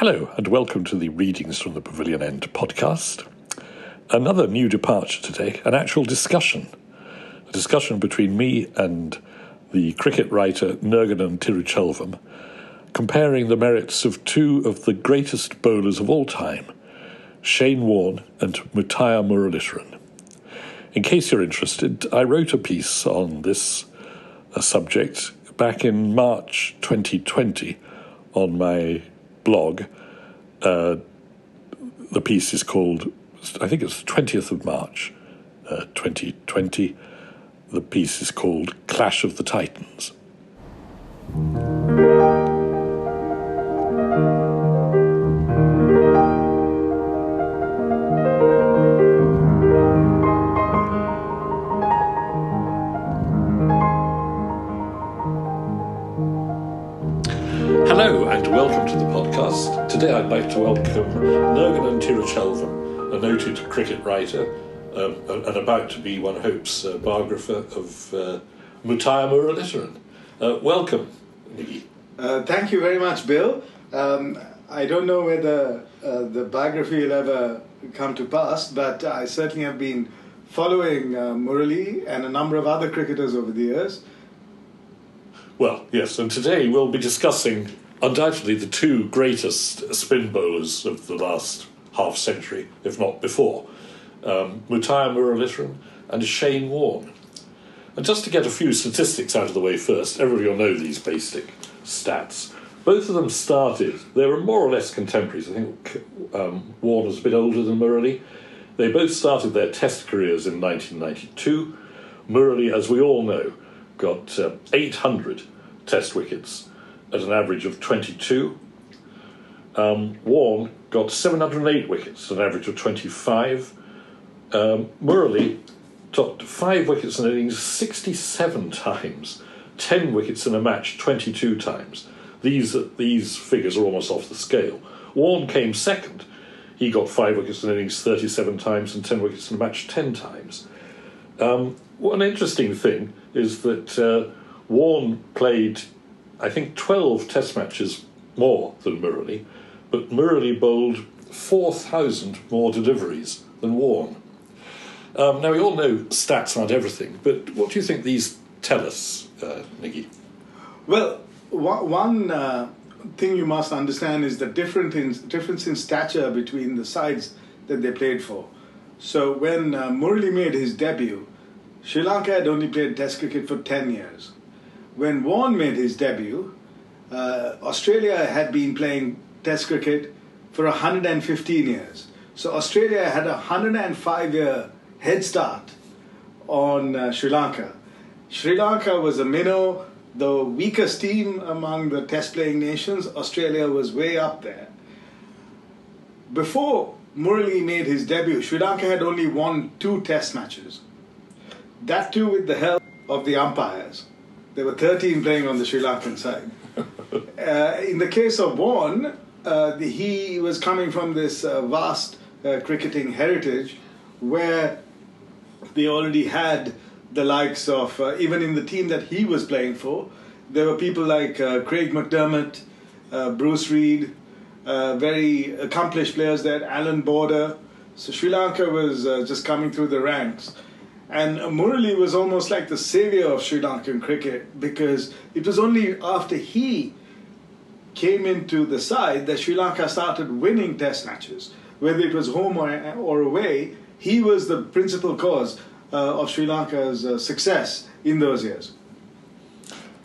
Hello and welcome to the Readings from the Pavilion End podcast. Another new departure today, an actual discussion. A discussion between me and the cricket writer Nirgunan Tiruchelvam, comparing the merits of two of the greatest bowlers of all time, Warne and Muttiah Muralithar. In case you're interested, I wrote a piece on this subject back in March 2020 on my blog. The piece is called, I think it's the 20th of March 2020. The piece is called Clash of the Titans. Hello and welcome to the podcast. Today I'd like to welcome Nirgunan Tiruchelvam, a noted cricket writer and about to be, one hopes, biographer of Muttiah Muralithar. Welcome, Niggy. Thank you very much, Bill. I don't know whether the biography will ever come to pass, but I certainly have been following Murali and a number of other cricketers over the years. Well, yes, and today we'll be discussing undoubtedly the two greatest spin bowlers of the last half century, if not before, Muttiah Muralithar and Warne. And just to get a few statistics out of the way first, everybody will know these basic stats. Both of them started, they were more or less contemporaries. I think Warne was a bit older than Murali. They both started their test careers in 1992. Murali, as we all know, got 800 test wickets at an average of 22. Warne got 708 wickets at an average of 25. Murali topped 5 wickets in innings 67 times, 10 wickets in a match 22 times. These figures are almost off the scale. Warne came second. He got 5 wickets in innings 37 times and 10 wickets in a match 10 times. One interesting thing is that Warne played, I think, 12 test matches more than Murali, but Murali bowled 4,000 more deliveries than Warne. Now, we all know stats aren't everything, but what do you think these tell us, Niggy? Well, one thing you must understand is the difference in stature between the sides that they played for. So when Murali made his debut, Sri Lanka had only played Test cricket for 10 years. When Warne made his debut, Australia had been playing Test cricket for 115 years. So Australia had a 105-year head start on Sri Lanka. Sri Lanka was a minnow, the weakest team among the Test-playing nations. Australia was way up there. Before Murali made his debut, Sri Lanka had only won 2 Test matches. That too with the help of the umpires. There were 13 playing on the Sri Lankan side. In the case of Warne, he was coming from this vast cricketing heritage where they already had the likes of, even in the team that he was playing for, there were people like Craig McDermott, Bruce Reid, very accomplished players there, Alan Border. So Sri Lanka was just coming through the ranks. And Murali was almost like the savior of Sri Lankan cricket, because it was only after he came into the side that Sri Lanka started winning test matches. Whether it was home or away, he was the principal cause of Sri Lanka's success in those years.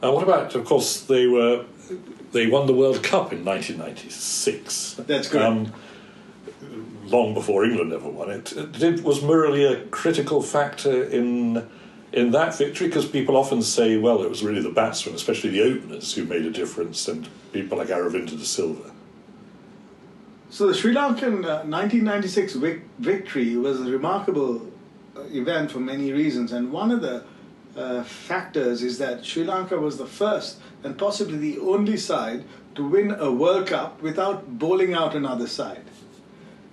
What about, of course, they won the World Cup in 1996. That's correct. Long before England ever won it. Was Murali a critical factor in that victory? Because people often say, well, it was really the batsmen, especially the openers, who made a difference, and people like Aravinda de Silva. So the Sri Lankan 1996 victory was a remarkable event for many reasons, and one of the factors is that Sri Lanka was the first and possibly the only side to win a World Cup without bowling out another side.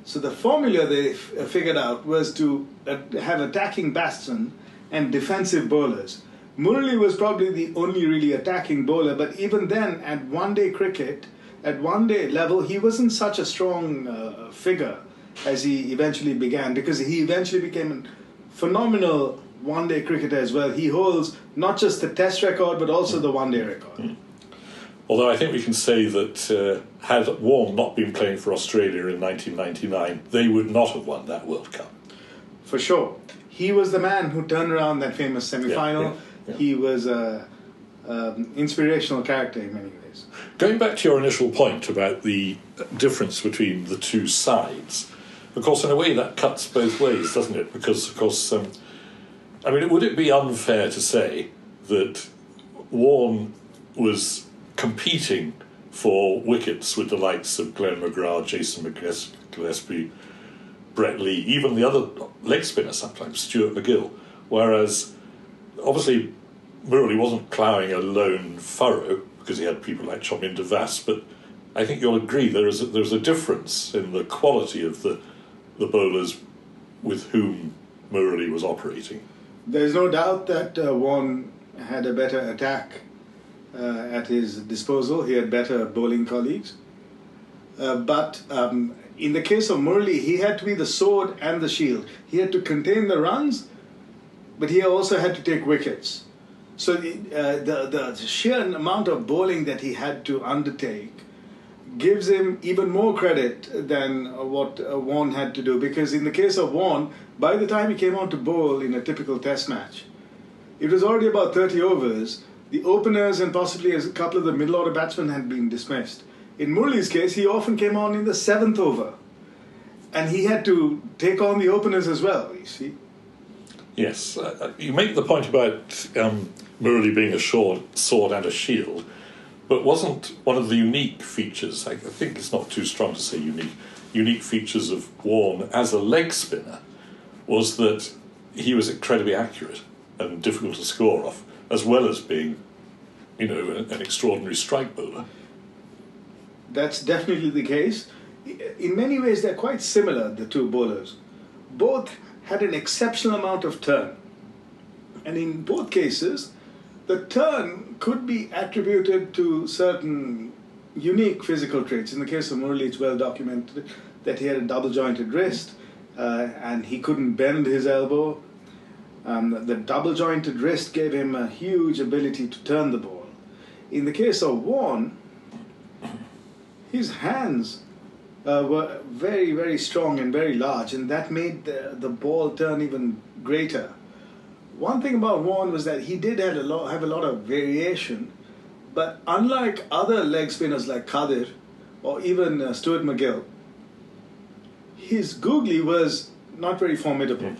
So the formula they figured out was to have attacking batsmen and defensive bowlers. Murali was probably the only really attacking bowler, but even then, at one-day cricket, at one day level, he wasn't such a strong figure as he eventually began, because he eventually became a phenomenal one-day cricketer as well. He holds not just the test record, but also the one-day record. Although I think we can say that had Warne not been playing for Australia in 1999, they would not have won that World Cup. For sure. He was the man who turned around that famous semi-final. Yeah. He was an inspirational character in many ways. Going back to your initial point about the difference between the two sides, of course, in a way that cuts both ways, doesn't it? Because, of course, would it be unfair to say that Warne was competing for wickets with the likes of Glenn McGrath, Jason Gillespie, Brett Lee, even the other leg spinner sometimes, Stuart McGill, whereas obviously Murali wasn't ploughing a lone furrow because he had people like Chominder Vas, but I think you'll agree there's a difference in the quality of the bowlers with whom Murali was operating. There's no doubt that Warne had a better attack at his disposal. He had better bowling colleagues. But in the case of Murali, he had to be the sword and the shield. He had to contain the runs, but he also had to take wickets. So the sheer amount of bowling that he had to undertake gives him even more credit than what Warne had to do. Because in the case of Warne, by the time he came on to bowl in a typical test match, it was already about 30 overs. The openers and possibly a couple of the middle order batsmen had been dismissed. In Murali's case, he often came on in the 7th over. And he had to take on the openers as well, you see. Yes, you make the point about Murali being a sword and a shield, but wasn't one of the unique features, I think it's not too strong to say unique features of Warne as a leg spinner was that he was incredibly accurate and difficult to score off, as well as being, an extraordinary strike bowler. That's definitely the case. In many ways, they're quite similar, the two bowlers. Both had an exceptional amount of turn. And in both cases, the turn could be attributed to certain unique physical traits. In the case of Murali, it's well documented that he had a double-jointed wrist and he couldn't bend his elbow. The double-jointed wrist gave him a huge ability to turn the ball. In the case of Warne, his hands were very, very strong and very large, and that made the ball turn even greater. One thing about Warne was that he did have a lot of variation, but unlike other leg spinners like Qadir or even Stuart McGill, his googly was not very formidable.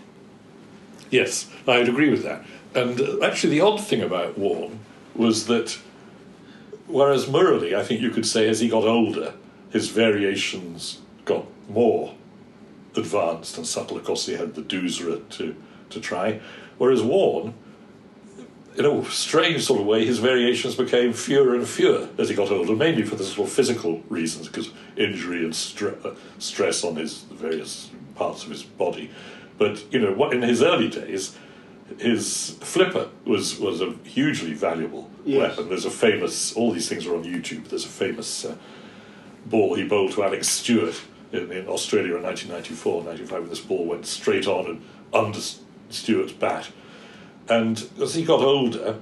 Yes, I'd agree with that. And actually the odd thing about Warne was that whereas Murali, I think you could say, as he got older, his variations got more advanced and subtle. Of course, he had the doosra to try. Whereas Warne, in a strange sort of way, his variations became fewer and fewer as he got older, mainly for the sort of physical reasons, because injury and stress on his various parts of his body. But, in his early days, his flipper was a hugely valuable weapon. There's a famous, all these things are on YouTube, there's a famous ball he bowled to Alex Stewart in Australia in 1994-95, when this ball went straight on and under Stewart's bat. And as he got older,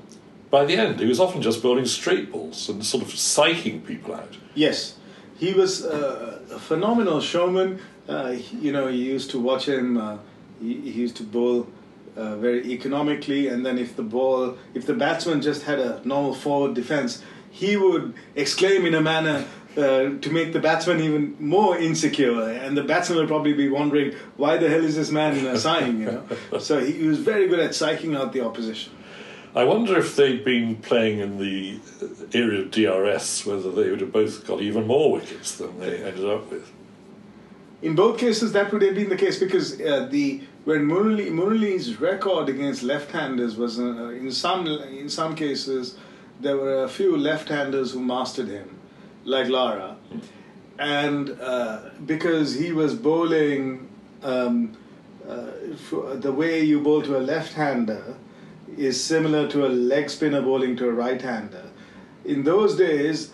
by the end, he was often just bowling straight balls and sort of psyching people out. Yes, he was a phenomenal showman. You used to watch him, he used to bowl very economically, and then if the batsman just had a normal forward defense, he would exclaim in a manner to make the batsman even more insecure, and the batsman would probably be wondering, why the hell is this man sighing? So he was very good at psyching out the opposition. I wonder if they'd been playing in the era of DRS, whether they would have both got even more wickets than they ended up with. In both cases, that would have been the case, because when Murali's record against left-handers was in some cases there were a few left-handers who mastered him, like Lara, and because he was bowling the way you bowl to a left-hander is similar to a leg spinner bowling to a right-hander. In those days,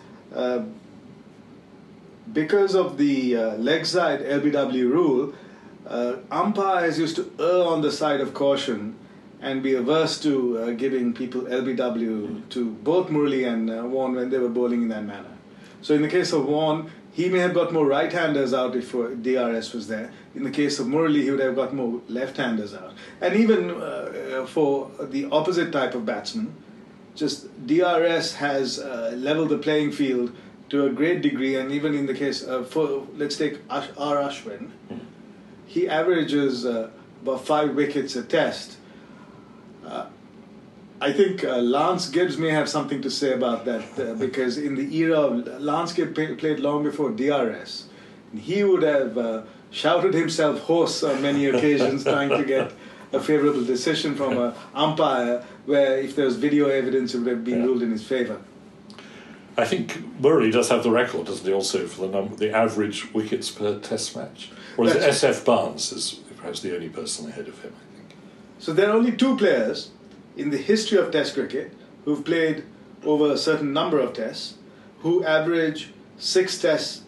because of the leg side LBW rule, umpires used to err on the side of caution and be averse to giving people LBW to both Murali and Warne when they were bowling in that manner. So in the case of Warne, he may have got more right-handers out if DRS was there. In the case of Murali, he would have got more left-handers out. And even for the opposite type of batsman, just DRS has leveled the playing field to a great degree. And even in the case for, let's take R. Ashwin, he averages about 5 wickets a test. I think Lance Gibbs may have something to say about that because in the era of Lance Gibbs played long before DRS. He would have shouted himself hoarse on many occasions trying to get a favourable decision from an umpire where if there was video evidence it would have been ruled in his favour. I think Murali does have the record, doesn't he, also for the average wickets per test match? Or is it SF Barnes is perhaps the only person ahead of him, I think. So there are only 2 players in the history of Test cricket who've played over a certain number of tests who average 6 tests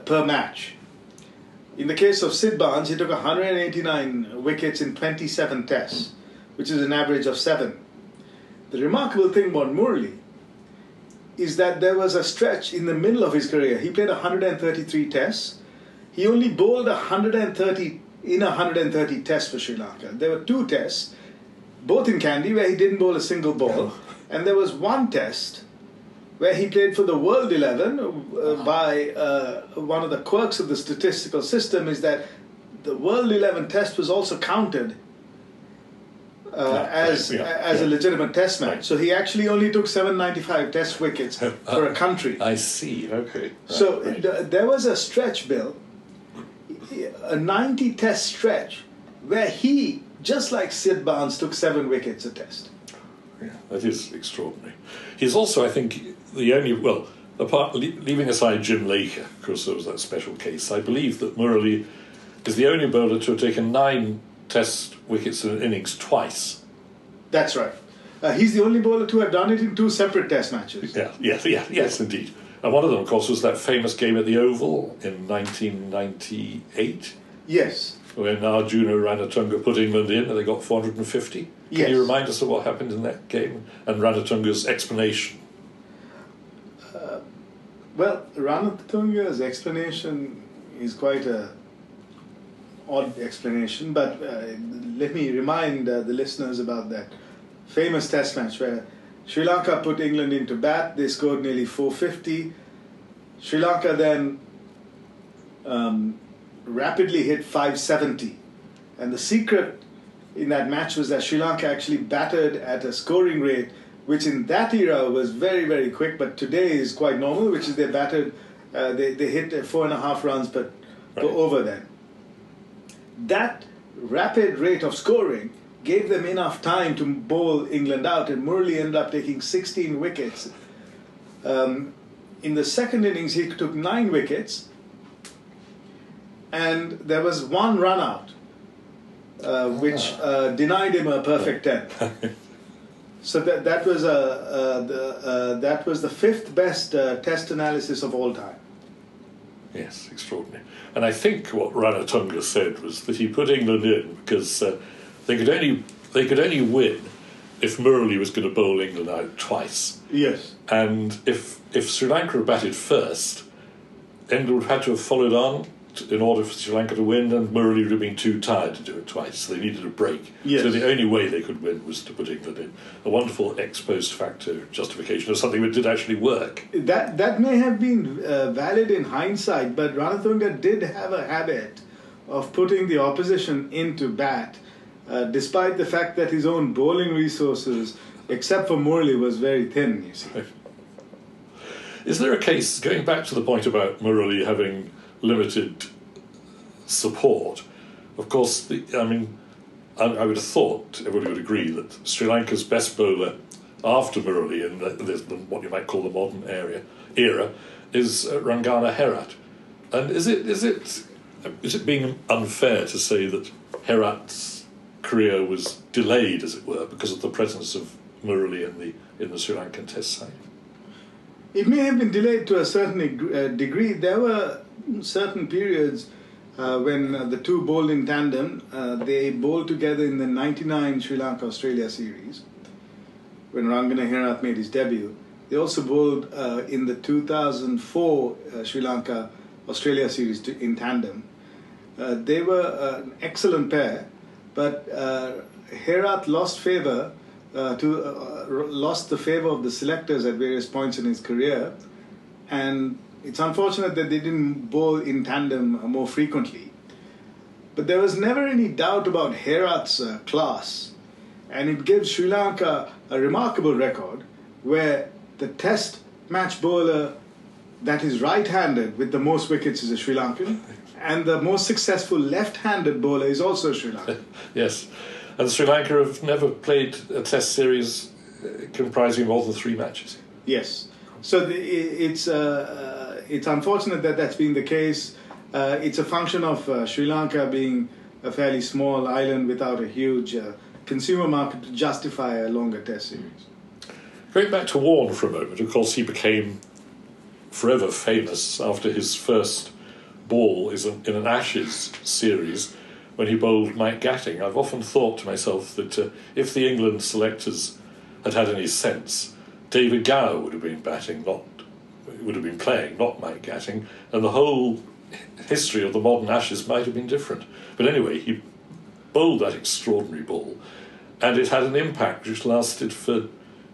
per match. In the case of Sid Barnes, he took 189 wickets in 27 tests, which is an average of 7. The remarkable thing about Murali is that there was a stretch in the middle of his career. He played 133 tests. He only bowled 130 in 130 tests for Sri Lanka. There were 2 tests, both in Kandy, where he didn't bowl a single ball. And there was 1 test where he played for the World 11 by one of the quirks of the statistical system is that the World 11 test was also counted as a legitimate test match. So he actually only took 795 test wickets for a country. I see, okay. So there was a stretch, Bill, a 90 test stretch where he, just like Sid Barnes, took 7 wickets a test. Yeah, that is extraordinary. He's also, I think, the only, well, leaving aside Jim Laker, of course there was that special case, I believe that Murali is the only bowler to have taken 9 test wickets in an innings twice. That's right. He's the only bowler to have done it in 2 separate test matches. Yes, indeed. And one of them, of course, was that famous game at the Oval in 1998. Yes. When Arjuna Ranatunga put England in and they got 450. Yes. Can you remind us of what happened in that game and Ranatunga's explanation? Well, Ranatunga's explanation is quite a odd explanation, but let me remind the listeners about that famous test match where Sri Lanka put England into bat. They scored nearly 450. Sri Lanka then rapidly hit 570. And the secret in that match was that Sri Lanka actually batted at a scoring rate which in that era was very, very quick, but today is quite normal, which is they batted, they hit 4.5 runs per over then. That rapid rate of scoring gave them enough time to bowl England out, and Murali ended up taking 16 wickets. In the second innings, he took 9 wickets, and there was 1 run out, which denied him a perfect 10. So that was the 5th best test analysis of all time. Yes, extraordinary. And I think what Ranatunga said was that he put England in because they could only win if Murali was going to bowl England out twice. Yes. And if Sri Lanka had batted first, England would have had to have followed on in order for Sri Lanka to win, and Murali would have been too tired to do it twice, so they needed a break. Yes. So the only way they could win was to put England in. A wonderful ex post facto justification of something that did actually work. That may have been valid in hindsight, but Ranatunga did have a habit of putting the opposition into bat, despite the fact that his own bowling resources, except for Murali, was very thin, you see. Is there a case, going back to the point about Murali having limited support, of course, I would have thought everybody would agree that Sri Lanka's best bowler after Murali in what you might call the modern era is Rangana Herat. And is it being unfair to say that Herat's career was delayed, as it were, because of the presence of Murali in the Sri Lankan Test side? It may have been delayed to a certain degree. There were certain periods when the two bowled in tandem. They bowled together in the 99 Sri Lanka-Australia series, when Rangana Herath made his debut. They also bowled in the 2004 Sri Lanka-Australia series in tandem. They were an excellent pair, but Herath lost the favour of the selectors at various points in his career, and it's unfortunate that they didn't bowl in tandem more frequently. But there was never any doubt about Herath's class, and it gives Sri Lanka a remarkable record where the test match bowler that is right-handed with the most wickets is a Sri Lankan, and the most successful left-handed bowler is also Sri Lankan. Yes, and Sri Lanka have never played a test series comprising more than 3 matches. Yes, so it's unfortunate that that's been the case. It's a function of Sri Lanka being a fairly small island without a huge consumer market to justify a longer test series. Going back to Warne for a moment, of course he became forever famous after his first ball in an Ashes series when he bowled Mike Gatting. I've often thought to myself that if the England selectors had had any sense, David Gower would have been playing, not Mike Gatting, and the whole history of the modern Ashes might have been different. But anyway, he bowled that extraordinary ball, and it had an impact which lasted for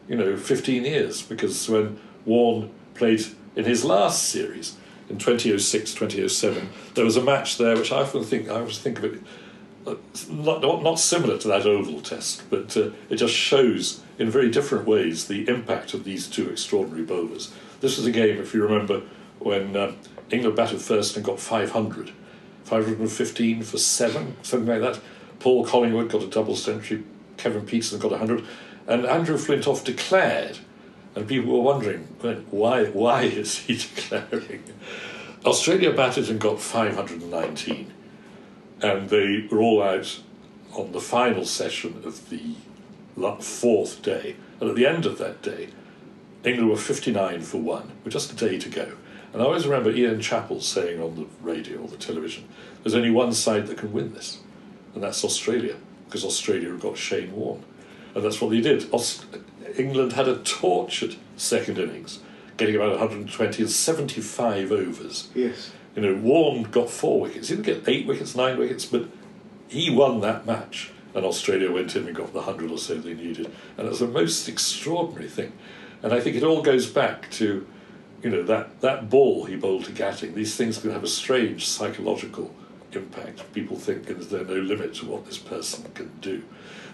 15 years, because when Warne played in his last series in 2006, 2007, there was a match there which I always think of it not similar to that Oval Test, but it just shows in very different ways the impact of these two extraordinary bowlers. This was a game, if you remember, when England batted first and got 515 for 7, something like that. Paul Collingwood got a double century, Kevin Peterson got 100, and Andrew Flintoff declared, and people were wondering, why is he declaring? Australia batted and got 519, and they were all out on the final session of the 4th day, and at the end of that day, England were 59 for 1, with just a day to go. And I always remember Ian Chappell saying on the radio or the television, there's only one side that can win this, and that's Australia, because Australia have got Shane Warne. And that's what they did. England had a tortured second innings, getting about 120 and 75 overs. Yes. Warne got 4 wickets. He didn't get 8 wickets, 9 wickets, but he won that match. And Australia went in and got the 100 or so they needed. And it was the most extraordinary thing. And I think it all goes back to, that ball he bowled to Gatting. These things can have a strange psychological impact. People think there's no limit to what this person can do.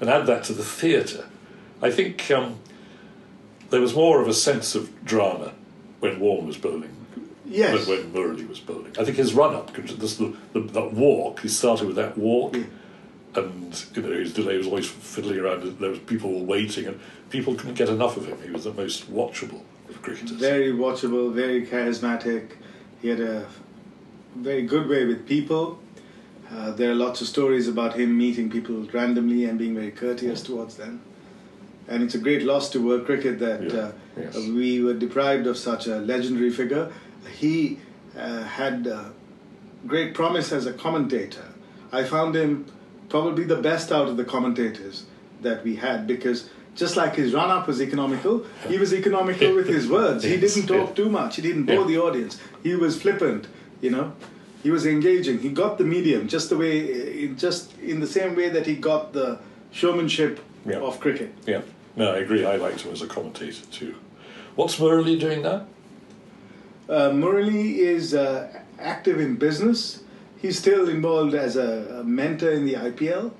And add that to the theatre. I think there was more of a sense of drama when Warne was bowling than when Murali was bowling. I think his run-up, that walk, he started with that walk, and his delay was always fiddling around. There was people were waiting, and people couldn't get enough of him. He was the most watchable of cricketers. Very watchable, very charismatic. He had a very good way with people. There are lots of stories about him meeting people randomly and being very courteous towards them. And it's a great loss to world cricket that we were deprived of such a legendary figure. He had great promise as a commentator. I found him probably the best out of the commentators that we had, because just like his run-up was economical, he was economical with his words. He didn't talk too much. He didn't bore the audience. He was flippant, He was engaging. He got the medium just in the same way that he got the showmanship of cricket. Yeah, no, I agree. I liked him as a commentator too. What's Murali doing now? Murali is active in business. He's still involved as a mentor in the IPL.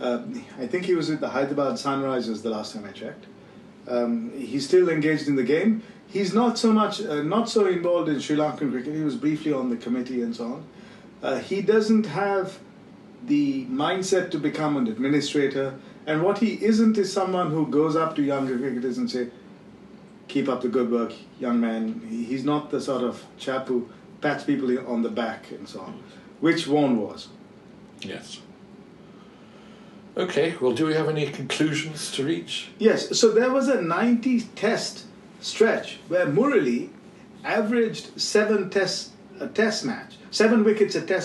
I think he was with the Hyderabad Sunrisers the last time I checked. He's still engaged in the game. He's not so involved in Sri Lankan cricket. He was briefly on the committee and so on. He doesn't have the mindset to become an administrator. And what he isn't is someone who goes up to younger cricketers and say, keep up the good work, young man. He's not the sort of chap who pats people on the back and so on, which Warne was. Yes. Okay, well, do we have any conclusions to reach? Yes, so there was a 90 test stretch where Murali averaged 7 wickets a test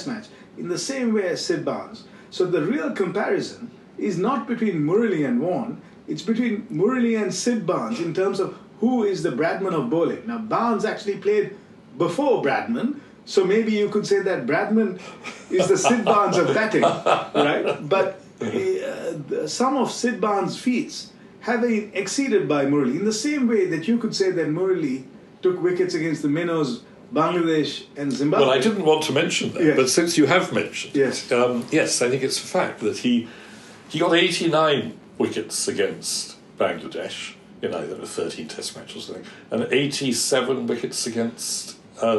match in the same way as Sid Barnes. So the real comparison is not between Murali and Warne, it's between Murali and Sid Barnes in terms of who is the Bradman of bowling. Now Barnes actually played before Bradman, so maybe you could say that Bradman is the Sid Barnes of batting, right? But some of Sid Barnes' feats have been exceeded by Murali in the same way that you could say that Murali took wickets against the Minnows, Bangladesh and Zimbabwe. Well, I didn't want to mention that, Yes. but since you have mentioned Yes. it, yes, I think it's a fact that he got 89 wickets against Bangladesh in either a 13 test match or something, and 87 wickets against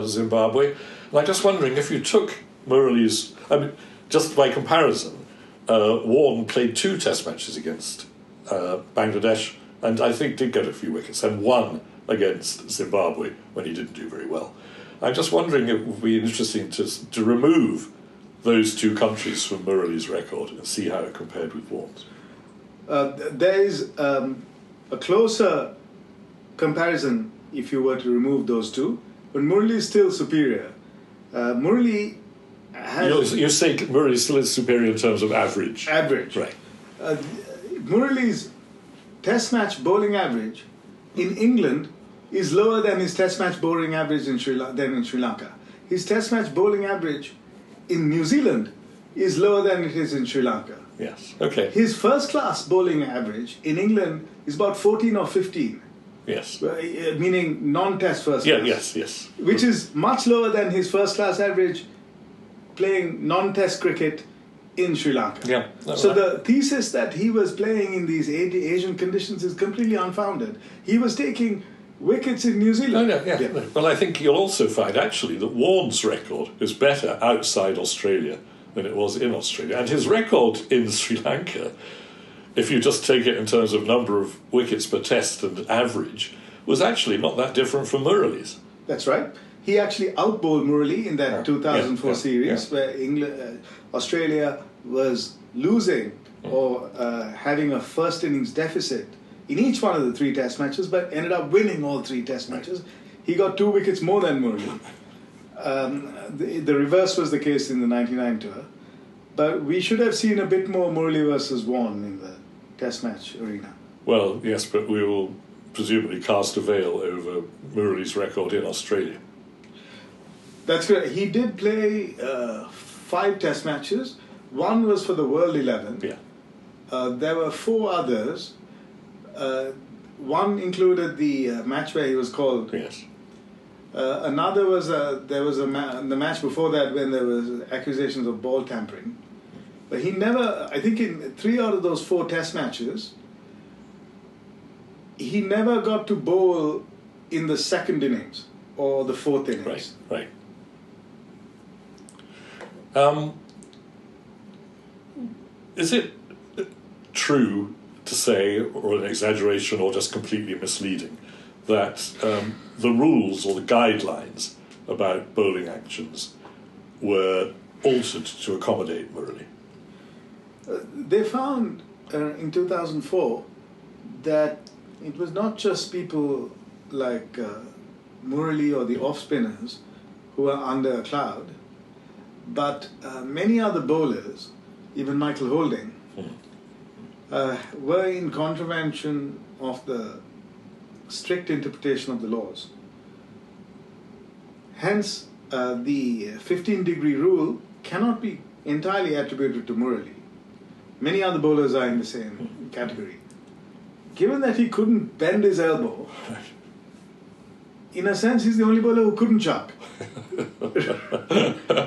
Zimbabwe. And I'm just wondering if you took Murali's, I mean, just by comparison, Warne played 2 test matches against Bangladesh, and I think did get a few wickets, and won against Zimbabwe when he didn't do very well. I'm just wondering if it would be interesting to remove those 2 countries from Murali's record and see how it compared with Warne's. There is a closer comparison if you were to remove those 2, but Murali is still superior. Murali has... You say Murali still is superior in terms of average. Average. Right. Murali's test match bowling average in England is lower than his test match bowling average in Sri Lanka. His test match bowling average in New Zealand is lower than it is in Sri Lanka. Yes. Okay. His first class bowling average in England is about 14 or 15. Yes. Meaning non-test first Yeah. class. Yes. Which is much lower than his first class average playing non-test cricket in Sri Lanka. Yeah. So the thesis that he was playing in these Asian conditions is completely unfounded. He was taking wickets in New Zealand. No. Well, I think you'll also find actually that Warne's record is better outside Australia than it was in Australia, and his record in Sri Lanka, if you just take it in terms of number of wickets per test and average, was actually not that different from Murali's. That's right. He actually outbowled Murali in that 2004 series where Australia was losing or having a first innings deficit in each one of the 3 test matches, but ended up winning all 3 test matches. He got 2 wickets more than Murali. The reverse was the case in the 99 tour, but we should have seen a bit more Murali versus Warne in the test match arena. Well, yes, but we will presumably cast a veil over Murali's record in Australia. That's correct. He did play 5 test matches. One was for the World 11. Yeah. There were 4 others. One included the match where he was called. Yes. Another was the match before that when there was accusations of ball tampering. But he never, I think in 3 out of those 4 test matches, he never got to bowl in the second innings or the 4th innings. Right. Is it true to say, or an exaggeration, or just completely misleading, that the rules or the guidelines about bowling actions were altered to accommodate Murali? They found in 2004 that it was not just people like Murali or the off-spinners who were under a cloud, but many other bowlers, even Michael Holding, were in contravention of the strict interpretation of the laws. Hence, the 15-degree rule cannot be entirely attributed to Murali. Many other bowlers are in the same category. Given that he couldn't bend his elbow, in a sense, he's the only bowler who couldn't chuck.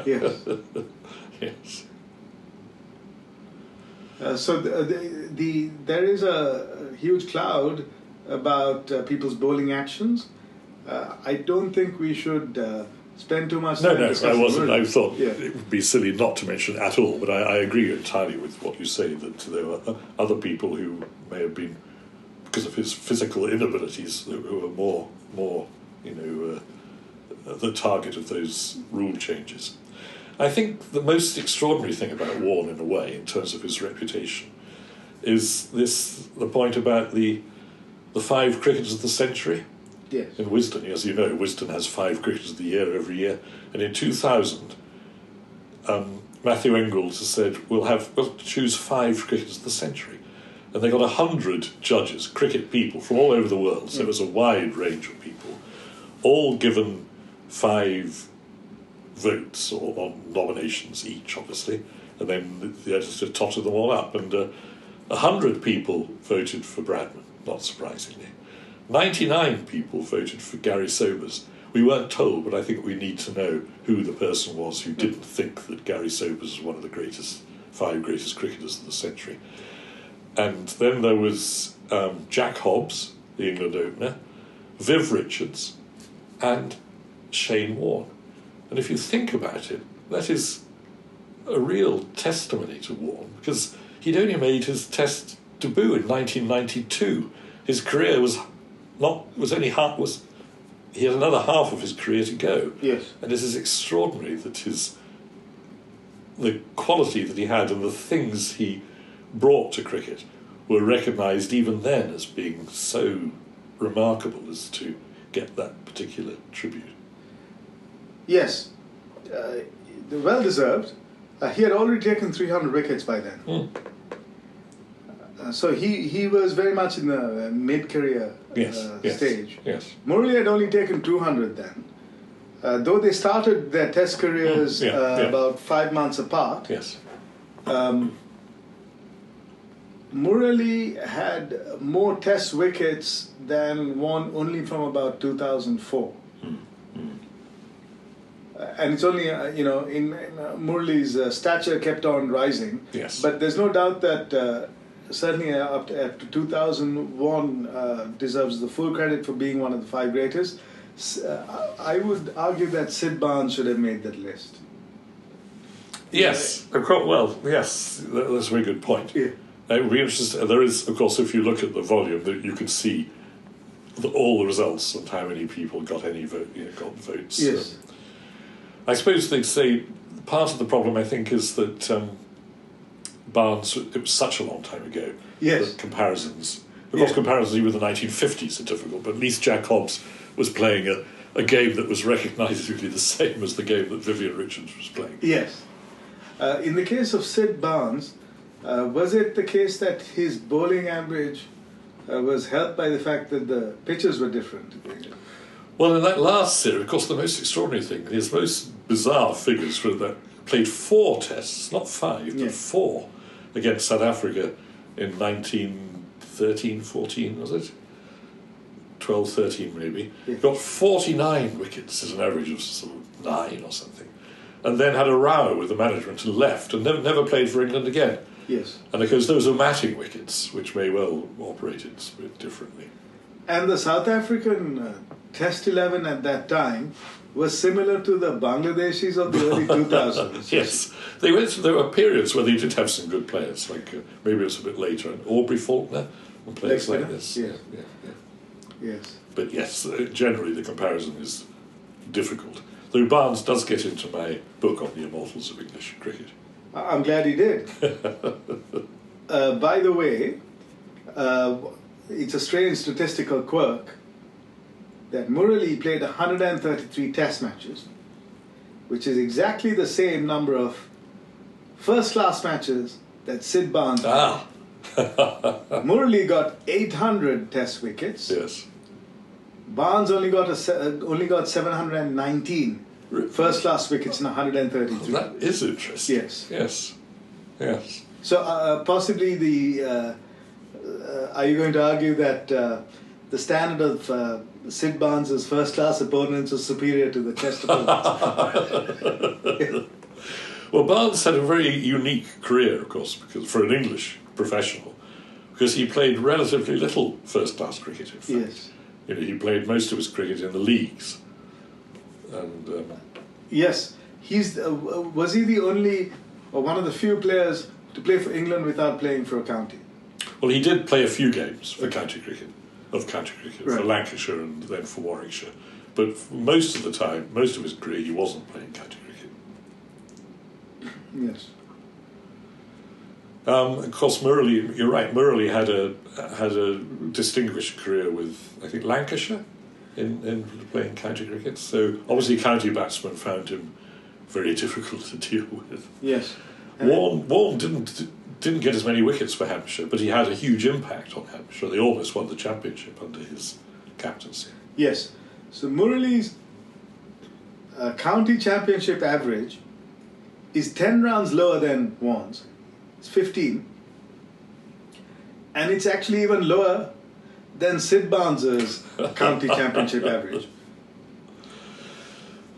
Yes. Yes. So there is a huge cloud about people's bowling actions. I don't think we should spend too much time discussing I wasn't. Murali. I thought it would be silly not to mention at all, but I agree entirely with what you say, that there were other people who may have been, because of his physical inabilities, who were more the target of those rule changes. I think the most extraordinary thing about Warne, in a way, in terms of his reputation, is the point about the 5 cricketers of the century. Yes. In Wisden, as you know, Wisden has 5 Cricketers of the Year every year. And in 2000, Matthew Engels has said, we'll choose 5 Cricketers of the Century. And they got 100 judges, cricket people from all over the world. So it was a wide range of people, all given 5 votes or nominations each, obviously. And then the editor totted them all up. And 100 people voted for Bradman, not surprisingly. 99 people voted for Gary Sobers. We weren't told, but I think we need to know who the person was who didn't think that Gary Sobers was one of the 5 greatest cricketers of the century. And then there was Jack Hobbs, the England opener, Viv Richards, and Shane Warne. And if you think about it, that is a real testimony to Warne, because he'd only made his Test debut in 1992. His career he had another half of his career to go. Yes. And it is extraordinary that the quality that he had and the things he brought to cricket were recognised even then as being so remarkable as to get that particular tribute. Yes. Well deserved. He had already taken 300 wickets by then. So he was very much in the mid-career stage. Yes. Murali had only taken 200 then. Though they started their Test careers about 5 months apart. Yes. Murali had more Test wickets than Warne only from about 2004. And it's only, in Murali's stature kept on rising. Yes. But there's no doubt that certainly up to 2001 deserves the full credit for being one of the 5 greatest. I would argue that Sid Barnes should have made that list. Yes. Well, yes, that's a very good point. Yeah. It would be interesting. There is, of course, if you look at the volume, that you can see all the results and how many people got got votes. Yes. I suppose they'd say part of the problem, I think, is that Barnes, it was such a long time ago. Yes. That comparisons, comparisons even with the 1950s are difficult, but at least Jack Hobbs was playing a game that was recognisably the same as the game that Vivian Richards was playing. Yes. In the case of Sid Barnes, was it the case that his bowling average was helped by the fact that the pitches were different? Well, in that last series, of course, the most extraordinary thing, his most bizarre figures were that played 4 tests, not 5, but 4, against South Africa in 1913-14, was it? 12-13 maybe. Yeah. Got 49 wickets as an average of sort of 9 or something. And then had a row with the management and left and never played for England again. Yes. And of course those are matting wickets, which may well operated a bit differently. And the South African Test 11 at that time was similar to the Bangladeshis of the early 2000s. Yes. There were periods where they did have some good players, like maybe it was a bit later, and Aubrey Faulkner and players like this. Yeah. Yes. But yes, generally the comparison is difficult. Though Barnes does get into my book on the immortals of English cricket. I'm glad he did. By the way, it's a strange statistical quirk that Murali played 133 Test matches, which is exactly the same number of first-class matches that Sid Barnes played. Murali got 800 Test wickets. Yes. Barnes only got 719 first-class wickets in 133. Well, that is interesting. Yes. Yes. So possibly are you going to argue that the standard of Sid Barnes' first-class opponents is superior to the Test opponents? Well, Barnes had a very unique career, of course, because for an English professional, because he played relatively little first-class cricket, in fact. Yes. He played most of his cricket in the leagues. And yes. Was he the only, or one of the few players to play for England without playing for a county? Well, he did play a few games for county cricket, right. for Lancashire and then for Warwickshire. But most of the time, most of his career, he wasn't playing county cricket. Yes. Of course, Murali, you're right, Murali had a distinguished career with, I think, Lancashire? in playing county cricket. So obviously county batsmen found him very difficult to deal with. Yes. Warne didn't get as many wickets for Hampshire, but he had a huge impact on Hampshire. They almost won the championship under his captaincy. Yes. So Murali's county championship average is 10 rounds lower than Warne's. It's 15. And it's actually even lower than Sid Barnes's county championship average.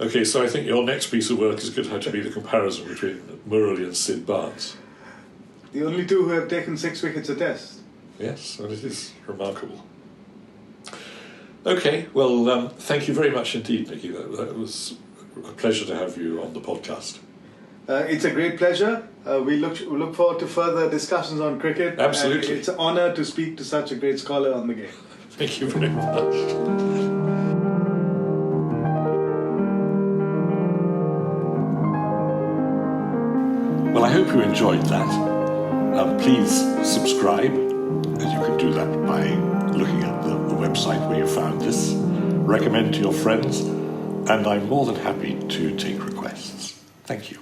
Okay, so I think your next piece of work is going to have to be the comparison between Murali and Sid Barnes. The only two who have taken 6 wickets a test. Yes, and it is remarkable. Okay, well, thank you very much indeed, Nicky. That was a pleasure to have you on the podcast. It's a great pleasure. We look forward to further discussions on cricket. Absolutely. And it's an honour to speak to such a great scholar on the game. Thank you very much. Well, I hope you enjoyed that. Please subscribe, and you can do that by looking at the website where you found this. Recommend to your friends, and I'm more than happy to take requests. Thank you.